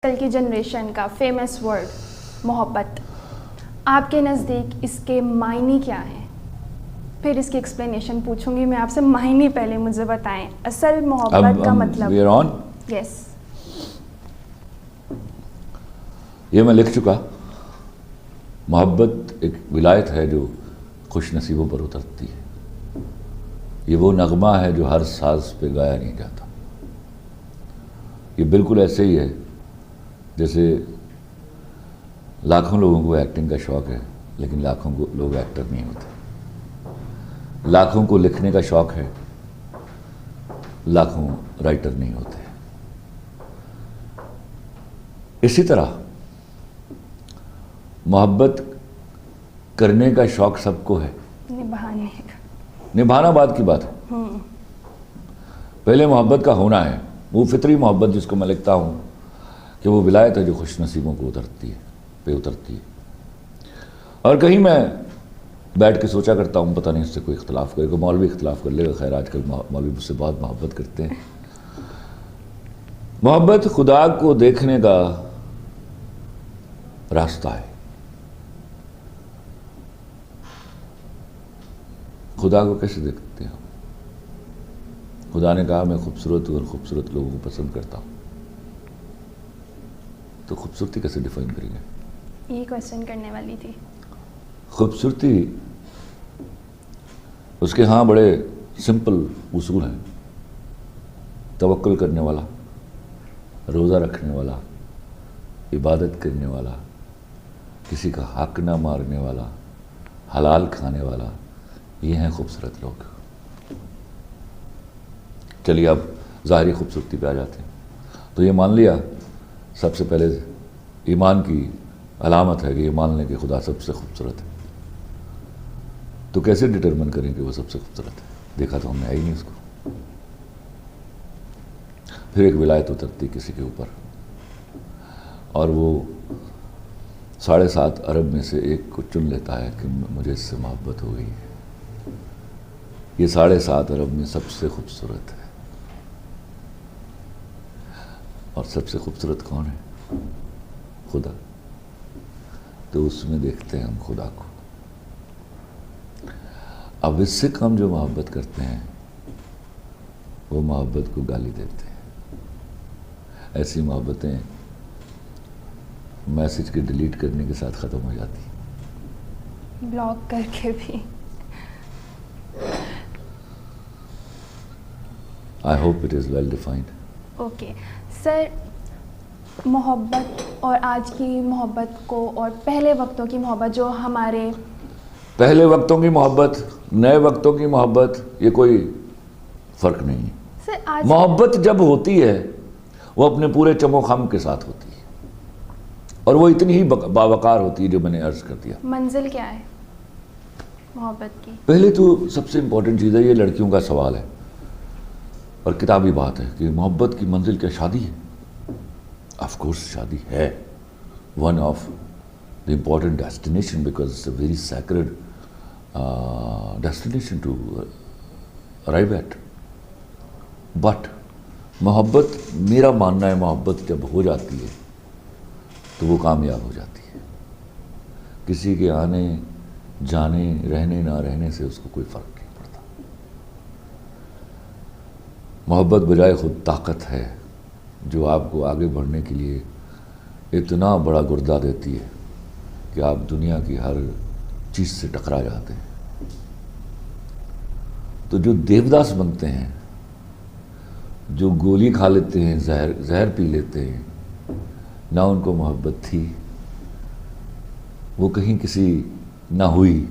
कल की जनरेशन का फेमस वर्ड मोहब्बत, आपके नज़दीक इसके मायने क्या हैं? फिर इसकी एक्सप्लेनेशन पूछूंगी मैं आपसे। मायने पहले मुझे बताएं, असल मोहब्बत का मतलब। We are on. यस, ये मैं लिख चुका। मोहब्बत एक विलायत है जो खुश नसीबों पर उतरती है। ये वो नगमा है जो हर साज पे गाया नहीं जाता। ये बिल्कुल ऐसे ही है जैसे लाखों लोगों को एक्टिंग का शौक़ है, लेकिन लाखों को लोग एक्टर नहीं होते। लाखों को लिखने का शौक़ है, लाखों राइटर नहीं होते। इसी तरह मोहब्बत करने का शौक़ सबको है, निभाना बाद की बात है। पहले मोहब्बत का होना है, वो फितरी मोहब्बत जिसको मैं लिखता हूँ कि वो विलायत है जो खुश नसीबों को उतरती है। और कहीं मैं बैठ के सोचा करता हूँ, पता नहीं इससे कोई इख्तलाफ करेगा, मौलवी इख्तलाफ कर लेगा। खैर, आजकल मौलवी मुझसे बहुत मोहब्बत करते हैं। मोहब्बत खुदा को देखने का रास्ता है। खुदा को कैसे देखते हैं? खुदा ने कहा मैं खूबसूरत और खूबसूरत लोगों को पसंद करता हूँ। तो खूबसूरती कैसे डिफाइन करेंगे? यही क्वेश्चन करने वाली थी। खूबसूरती, उसके हाँ बड़े सिंपल उसूल हैं। तवक्कुल करने वाला, रोज़ा रखने वाला, इबादत करने वाला, किसी का हक ना मारने वाला, हलाल खाने वाला, ये हैं खूबसूरत लोग। चलिए अब ज़ाहिरी खूबसूरती पे आ जाते हैं। तो ये मान लिया सबसे पहले ईमान की अलामत है कि ये मान लें कि खुदा सबसे खूबसूरत है। तो कैसे डिटरमिन करें कि वो सबसे खूबसूरत है? देखा तो हमने है ही नहीं उसको। फिर एक विलायत उतरती किसी के ऊपर, और वो 7.5 अरब में से एक को चुन लेता है कि मुझे इससे मोहब्बत हो गई है। ये 7.5 अरब में सबसे खूबसूरत है। और सबसे खूबसूरत कौन है? खुदा। तो उसमें देखते हैं हम खुदा को। अब इससे कम जो मोहब्बत करते हैं वो मोहब्बत को गाली देते हैं। ऐसी मोहब्बतें मैसेज के डिलीट करने के साथ ख़त्म हो जाती, ब्लॉक करके भी। I hope it is well defined. Okay sir, मोहब्बत और आज की मोहब्बत को और पहले वक्तों की मोहब्बत, जो हमारे पहले वक्तों की मोहब्बत, नए वक्तों की मोहब्बत, ये कोई फ़र्क नहीं है। सर आज मोहब्बत जब होती है वो अपने पूरे चमोखम के साथ होती है, और वो इतनी ही बावकार होती है जो मैंने अर्ज़ कर दिया। मंजिल क्या है मोहब्बत की? पहले तो सबसे इम्पोर्टेंट चीज़ है, ये लड़कियों का सवाल है और किताबी बात है कि मोहब्बत की मंजिल क्या शादी है? ऑफ कोर्स शादी है, one of the important destination, because it's a very sacred destination to arrive at. But मोहब्बत, मेरा मानना है, मोहब्बत जब हो जाती है तो वो कामयाब हो जाती है। किसी के आने जाने, रहने ना रहने से उसको कोई फ़र्क नहीं पड़ता। मोहब्बत बजाय खुद ताकत है जो आपको आगे बढ़ने के लिए इतना बड़ा गुर्दा देती है कि आप दुनिया की हर चीज़ से टकरा जाते हैं। तो जो देवदास बनते हैं, जो गोली खा लेते हैं, जहर पी लेते हैं, ना उनको मोहब्बत थी, वो कहीं किसी ना हुई,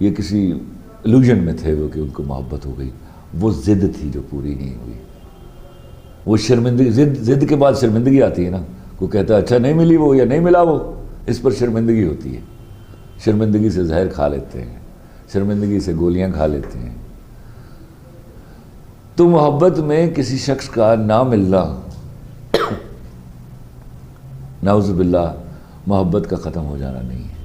ये किसी इल्यूजन में थे वो कि उनको मोहब्बत हो गई। वो ज़िद थी जो पूरी नहीं हुई। वो शर्मिंदगी, ज़िद के बाद शर्मिंदगी आती है ना। कोई कहता है अच्छा नहीं मिली वो या नहीं मिला वो, इस पर शर्मिंदगी होती है। शर्मिंदगी से जहर खा लेते हैं, शर्मिंदगी से गोलियां खा लेते हैं। तो मोहब्बत में किसी शख्स का ना मिलना, नाउज़ुबिल्लाह, मोहब्बत का ख़त्म हो जाना नहीं है।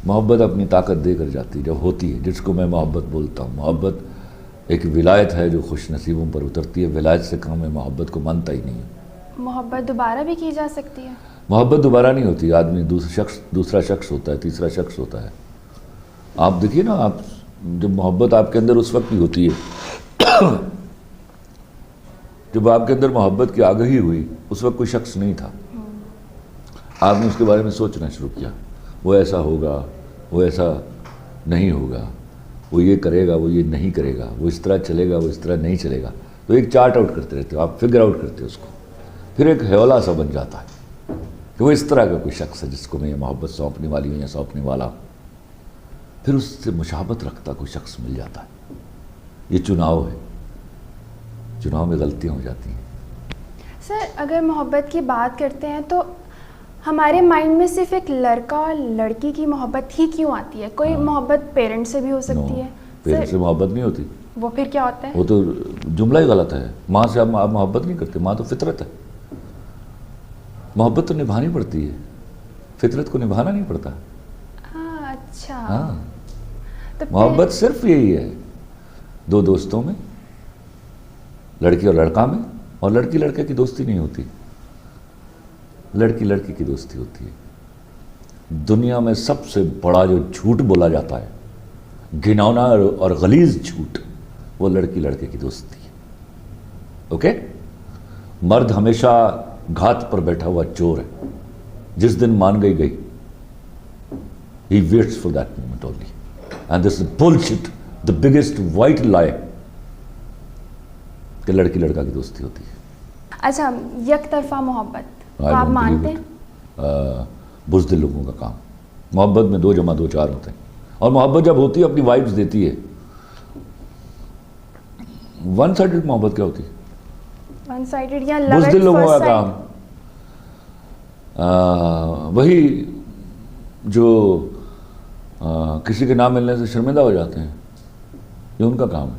मोहब्बत अपनी ताकत देकर जाती है जब होती है, जिसको मैं मोहब्बत बोलता हूँ। मोहब्बत एक विलायत है जो खुश नसीबों पर उतरती है। विलायत से कम मैं मोहब्बत को मानता ही नहीं हूँ। मोहब्बत दोबारा भी की जा सकती है? मोहब्बत दोबारा नहीं होती, आदमी दूसरा शख्स होता है, तीसरा शख्स होता है। आप देखिए ना, आप जब मोहब्बत आपके अंदर उस वक्त भी होती है जब आपके अंदर मोहब्बत की आगाही हुई, उस वक्त कोई शख्स नहीं था। आपने उसके बारे में सोचना शुरू किया, वो ऐसा होगा, वो ऐसा नहीं होगा, वो ये करेगा, वो ये नहीं करेगा, वो इस तरह चलेगा, वो इस तरह नहीं चलेगा। तो एक चार्ट आउट करते रहते हो, आप फिगर आउट करते हो उसको, फिर एक हवाला सा बन जाता है कि वो इस तरह का कोई शख्स है जिसको मैं ये मोहब्बत सौंपने वाली हूँ या सौंपने वाला हूँ। फिर उससे मुशाबत रखता कोई शख्स मिल जाता है। ये चुनाव है, चुनाव में गलतियाँ हो जाती हैं। सर, अगर मोहब्बत की बात करते हैं तो हमारे माइंड में सिर्फ एक लड़का और लड़की की मोहब्बत ही क्यों आती है? कोई मोहब्बत पेरेंट्स से भी हो सकती है? पेरेंट्स से मोहब्बत नहीं होती। वो फिर क्या होता है? वो तो जुमला ही गलत है। माँ से आप मोहब्बत नहीं करते, माँ तो फितरत है। मोहब्बत तो निभानी पड़ती है, फितरत को निभाना नहीं पड़ता। हाँ, अच्छा। हाँ, तो मोहब्बत सिर्फ यही है, दो दोस्तों में, लड़की और लड़का में, और लड़की लड़के की दोस्ती नहीं होती, लड़की लड़की की दोस्ती होती है। दुनिया में सबसे बड़ा जो झूठ बोला जाता है, घिनौना और गलीज झूठ, वो लड़की लड़के की दोस्ती है। ओके? मर्द हमेशा घात पर बैठा हुआ चोर है, जिस दिन मान गई गई। He waits for that moment only. And this is bullshit, the biggest white lie, कि लड़की लड़का की दोस्ती होती है। अच्छा, एक तरफा मोहब्बत को आप मानते हैं? बुज़दिल लोगों का काम। मोहब्बत में 2 जमा 2 4 होते हैं, और मोहब्बत जब होती है अपनी वाइब्स देती है। वन साइडेड मोहब्बत क्या होती है? वन साइडेड या लव बुज़दिल एट लोगों का फर्स्ट काम साइट? वही जो किसी के नाम मिलने से शर्मिंदा हो जाते हैं, ये उनका काम है।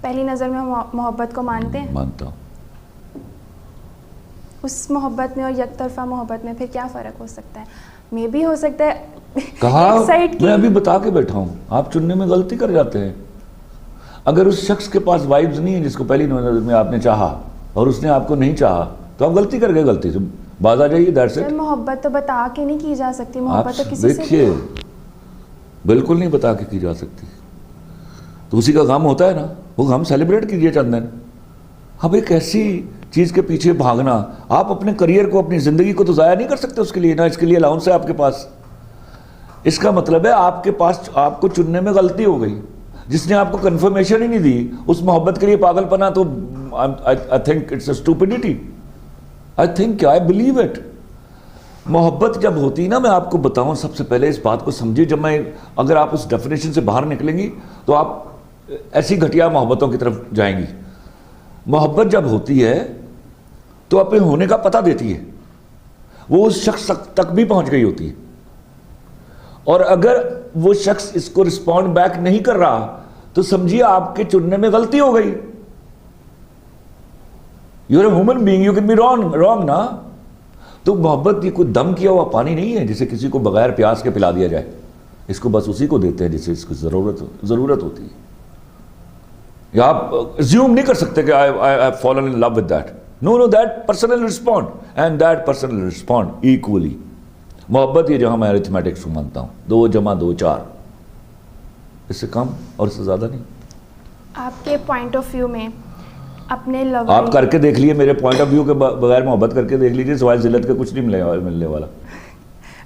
पहली नज़र में मोहब्बत को मानते हैं? मानता हूँ। उस मोहब्बत में और एक तरफा मोहब्बत में फिर क्या फ़र्क हो सकता है? मे भी हो सकता है कहा, एक साइड की। मैं अभी बता के बैठा हूँ, आप चुनने में गलती कर जाते हैं। अगर उस शख्स के पास वाइब्स नहीं है जिसको पहली नज़र में आपने चाहा, और उसने आपको नहीं चाहा, तो आप गलती कर गए, गलती से बाज आ जाइए। That's it. मोहब्बत तो बता के नहीं की जा सकती, मोहब्बत तो किसी से देखिए, बिल्कुल नहीं बता के की जा सकती। तो उसी का गम होता है ना, वो गम सेलिब्रेट कीजिए चंदन। अब एक ऐसी चीज़ के पीछे भागना, आप अपने करियर को, अपनी ज़िंदगी को तो ज़ाया नहीं कर सकते उसके लिए, ना इसके लिए अलाउंस है आपके पास। इसका मतलब है आपके पास, आपको चुनने में गलती हो गई। जिसने आपको कंफर्मेशन ही नहीं दी, उस मोहब्बत के लिए पागलपना, तो I think it's a stupidity. I believe it. मोहब्बत जब होती ना, मैं आपको बताऊं, सबसे पहले इस बात को समझिए, जब मैं, अगर आप उस डेफिनेशन से बाहर निकलेंगी तो आप ऐसी घटिया मोहब्बतों की तरफ जाएंगी। मोहब्बत जब होती है तो अपने होने का पता देती है, वो उस शख्स तक भी पहुंच गई होती है, और अगर वो शख्स इसको रिस्पॉन्ड बैक नहीं कर रहा तो समझिए आपके चुनने में गलती हो गई। You are a human being, you can be wrong ना। तो मोहब्बत ये कोई दम किया हुआ पानी नहीं है जिसे किसी को बगैर प्यास के पिला दिया जाए। इसको बस उसी को देते हैं जिसे इसकी जरूरत होती है। या आप अज्यूम नहीं कर सकते कि I fallen in love with that. No, that person will respond, and that person will respond equally. मोहब्बत ये जहां मैं अरिथमेटिक्स को मानता हूं, 2 जमा 2 4, इससे कम और इससे ज्यादा नहीं। आपके पॉइंट ऑफ व्यू में अपने लव, आप करके देख लिए, मेरे पॉइंट ऑफ व्यू के बगैर मोहब्बत करके देख लीजिए, सिवाय जिल्लत के कुछ नहीं मिलने वाला।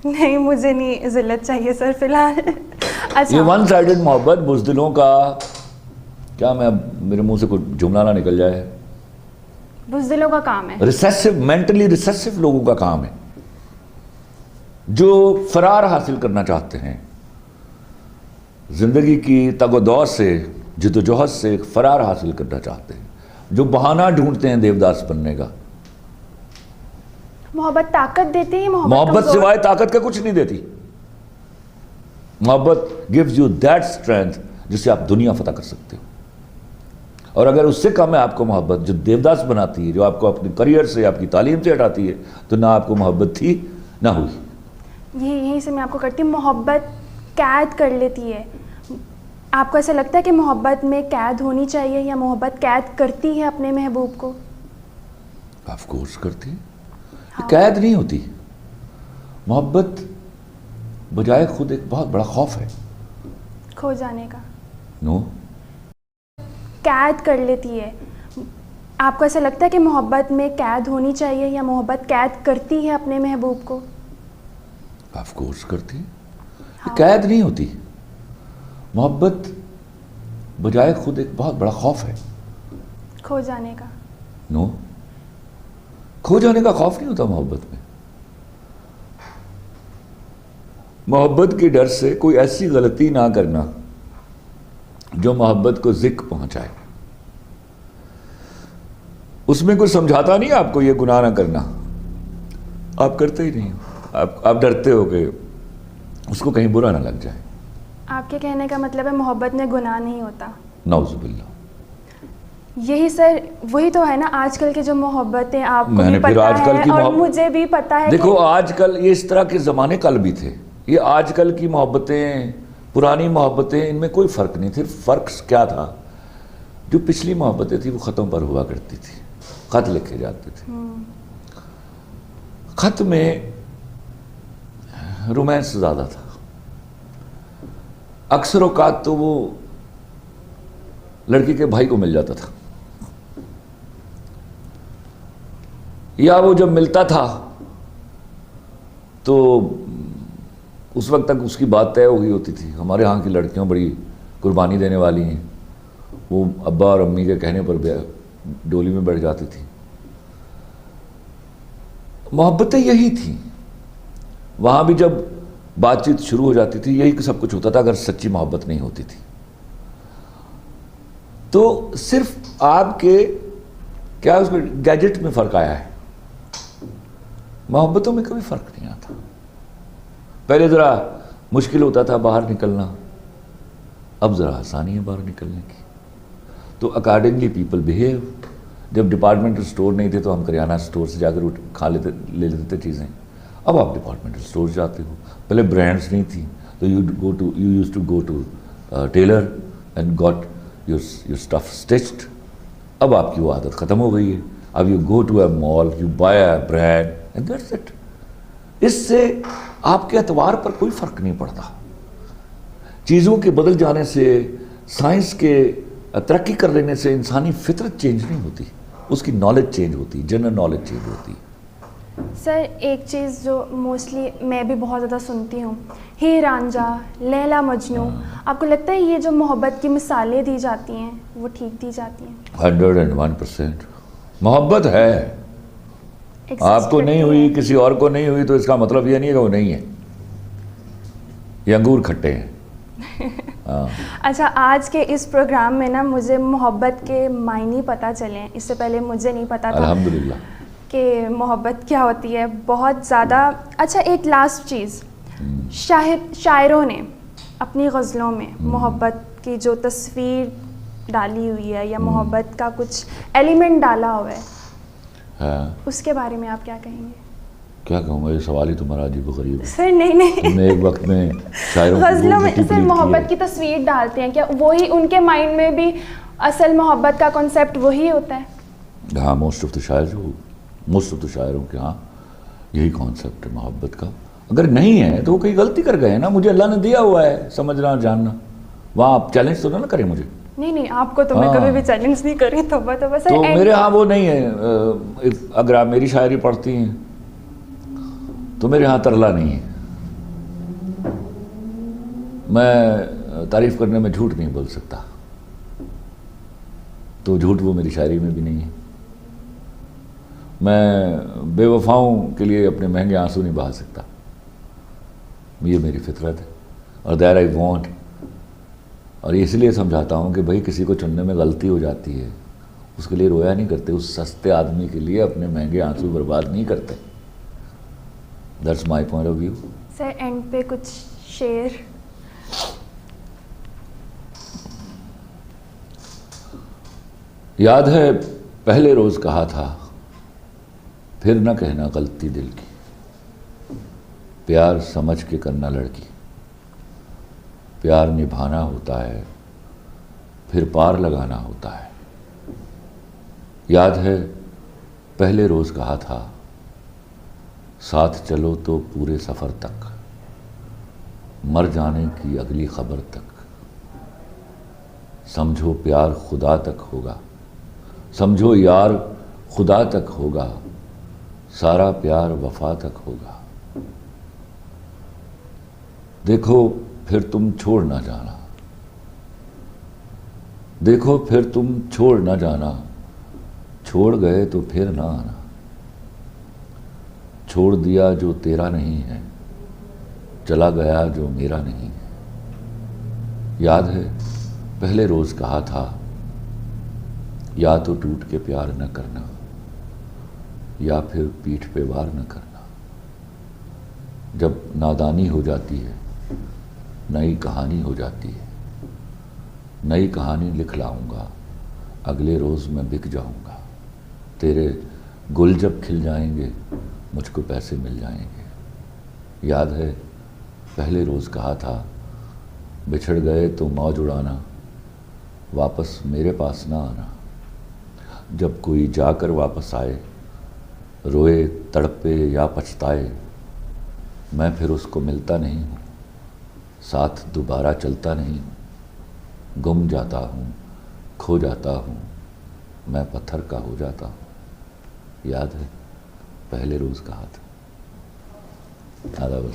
नहीं, मुझे नहीं जिल्लत चाहिए सर फिलहाल। अच्छा, ये वन साइडेड मोहब्बत, बुज़दिलों का, क्या मैं, मेरे मुंह से कुछ जुमला ना निकल जाए, बुज़दिलों का काम है, रिसेसिव, मेंटली रिसेसिव लोगों का काम है, जो फरार हासिल करना चाहते हैं जिंदगी की तगोदौर से, जिद्दोजहद से फरार हासिल करना चाहते हैं, जो बहाना ढूंढते हैं देवदास बनने का। मोहब्बत ताकत देती है, मोहब्बत सिवाय ताकत का कुछ नहीं देती। मोहब्बत गिव्स यू दैट स्ट्रेंथ जिससे आप दुनिया फतह कर सकते हो। और अगर उससे कम है आपको मोहब्बत, जो देवदास बनाती है, जो आपको अपने करियर से, आपकी तालीम से हटाती है, तो ना आपको मोहब्बत थी ना हुई। यहीं से मैं आपको करती हूँ, मोहब्बत कैद कर लेती है। आपको ऐसा लगता है कि मोहब्बत में कैद होनी चाहिए, या मोहब्बत कैद करती है अपने महबूब को? ऑफ कोर्स करती है। कैद नहीं होती। मोहब्बत बजाय खुद एक बहुत बड़ा खौफ है खो जाने का। नो। कैद कर लेती है। आपको ऐसा लगता है कि मोहब्बत में कैद होनी चाहिए या मोहब्बत कैद करती है अपने महबूब को? ऑफ कोर्स करती है। कैद नहीं होती। मोहब्बत बजाय खुद एक बहुत बड़ा खौफ है खो जाने का। नो। खो जाने का खौफ नहीं होता मोहब्बत में। मोहब्बत के डर से कोई ऐसी गलती ना करना जो मोहब्बत को ज़िक पहुंचाए। उसमें कुछ समझाता नहीं आपको ये गुनाह ना करना, आप करते ही नहीं। आप डरते हो कि उसको कहीं बुरा ना लग जाए। आपके कहने का मतलब है मोहब्बत में गुनाह नहीं होता? नाउज़ुबिल्लाह। यही सर वही तो है ना, आजकल की जो मोहब्बतें आपको मैंने भी फिर पता आजकल है की और मुझे भी पता है। देखो आजकल ये इस तरह के ज़माने कल भी थे। ये आजकल की मोहब्बतें, पुरानी मोहब्बतें, इनमें कोई फ़र्क नहीं। सिर्फ फ़र्क क्या था, जो पिछली मोहब्बतें थी वो ख़तों पर हुआ करती थी, ख़त लिखे जाते थे। ख़त में रोमांस ज़्यादा था। अक्सर औकात तो वो लड़की के भाई को मिल जाता था, या वो जब मिलता था तो उस वक्त तक उसकी बात तय हो गई होती थी। हमारे यहाँ की लड़कियां बड़ी कुर्बानी देने वाली हैं, वो अब्बा और अम्मी के कहने पर डोली में बैठ जाती थी। मोहब्बतें यही थी। वहाँ भी जब बातचीत शुरू हो जाती थी यही सब कुछ होता था, अगर सच्ची मोहब्बत नहीं होती थी। तो सिर्फ आपके क्या उसमें गैजेट में फ़र्क आया है, मोहब्बतों में कभी फ़र्क नहीं आता। पहले ज़रा मुश्किल होता था बाहर निकलना, अब ज़रा आसानी है बाहर निकलने की। तो अकॉर्डिंगली पीपल बिहेव। जब डिपार्टमेंटल स्टोर नहीं थे तो हम करियाना स्टोर से जाकर ले लेते थे चीज़ें। अब आप डिपार्टमेंटल स्टोर जाते हो। पहले ब्रांड्स नहीं थी तो you use to go to tailor and got your stuff stitched. अब आपकी वो आदत ख़त्म हो गई है। अब you go to a mall, you buy a brand and that's it. इससे आपके एतवार पर कोई फ़र्क नहीं पड़ता। चीज़ों के बदल जाने से, साइंस के तरक्की कर लेने से इंसानी फितरत चेंज नहीं होती, उसकी नॉलेज चेंज होती, जनरल नॉलेज चेंज होती। सर एक चीज़ जो मोस्टली मैं भी बहुत ज़्यादा सुनती हूँ, हीर रांझा, लैला मजनू, आपको लगता है ये जो मोहब्बत की मिसालें दी जाती हैं वो ठीक दी जाती हैं? 101% मोहब्बत है। आपको नहीं हुई, किसी और को नहीं हुई, तो इसका मतलब ये नहीं है कि वो नहीं है। ये अंगूर खट्टे हैं। अच्छा, आज के इस प्रोग्राम में ना मुझे मोहब्बत के मायने पता चले हैं। इससे पहले मुझे नहीं पता था अल्हम्दुलिल्लाह कि मोहब्बत क्या होती है, बहुत ज़्यादा। अच्छा, एक लास्ट चीज़, शायरों ने अपनी गज़लों में मोहब्बत की जो तस्वीर डाली हुई है या मोहब्बत का कुछ एलिमेंट डाला हुआ है, उसके बारे में आप क्या कहेंगे? क्या कहूँगा, ये सवाल ही तुम्हारा अजीब गरीब है। सर नहीं तुमने एक वक्त में शायरों गज़लों में सिर्फ मोहब्बत की तस्वीर डालते हैं क्या? वही उनके माइंड में भी असल मोहब्बत का कॉन्सेप्ट वही होता है? हाँ, मोस्ट ऑफ द शायरों के यहाँ यही कॉन्सेप्ट है मोहब्बत का। अगर नहीं है तो वो कहीं गलती कर गए ना। मुझे अल्लाह ने दिया हुआ है समझना और जानना। वहाँ आप चैलेंज तो ना करें मुझे। नहीं, आपको तो मैं कभी भी चैलेंज नहीं करी। तो बस तो मेरे यहाँ वो नहीं है। अगर आप मेरी शायरी पढ़ती हैं तो मेरे यहाँ तरला नहीं है। मैं तारीफ़ करने में झूठ नहीं बोल सकता, तो झूठ वो मेरी शायरी में भी नहीं है। मैं बेवफाओं के लिए अपने महंगे आंसू नहीं बहा सकता, ये मेरी फितरत है और दैट आई वांट। और इसलिए समझाता हूँ कि भाई किसी को चुनने में गलती हो जाती है, उसके लिए रोया नहीं करते। उस सस्ते आदमी के लिए अपने महंगे आंसू बर्बाद नहीं करते। That's my point of view. Sir and पे कुछ शेर। याद है पहले रोज़ कहा था, फिर न कहना गलती दिल की, प्यार समझ के करना लड़की, प्यार निभाना होता है फिर पार लगाना होता है। याद है पहले रोज़ कहा था, साथ चलो तो पूरे सफ़र तक, मर जाने की अगली खबर तक। समझो प्यार खुदा तक होगा, समझो यार खुदा तक होगा, सारा प्यार वफा तक होगा। देखो फिर तुम छोड़ ना जाना, देखो फिर तुम छोड़ ना जाना, छोड़ गए तो फिर ना आना। छोड़ दिया जो तेरा नहीं है, चला गया जो मेरा नहीं है। याद है पहले रोज़ कहा था, या तो टूट के प्यार न करना, या फिर पीठ पे वार न करना। जब नादानी हो जाती है, नई कहानी हो जाती है। नई कहानी लिख लाऊंगा, अगले रोज़ मैं बिक जाऊंगा। तेरे गुल जब खिल जाएंगे, मुझको पैसे मिल जाएंगे। याद है पहले रोज़ कहा था, बिछड़ गए तो मौज उड़ाना, वापस मेरे पास ना आना। जब कोई जाकर वापस आए, रोए तड़पे या पछताए, मैं फिर उसको मिलता नहीं हूँ, साथ दोबारा चलता नहीं हूँ। गुम जाता हूँ, खो जाता हूँ, मैं पत्थर का हो जाता हूँ। याद है पहले रोज़ कहा था। आदा बस।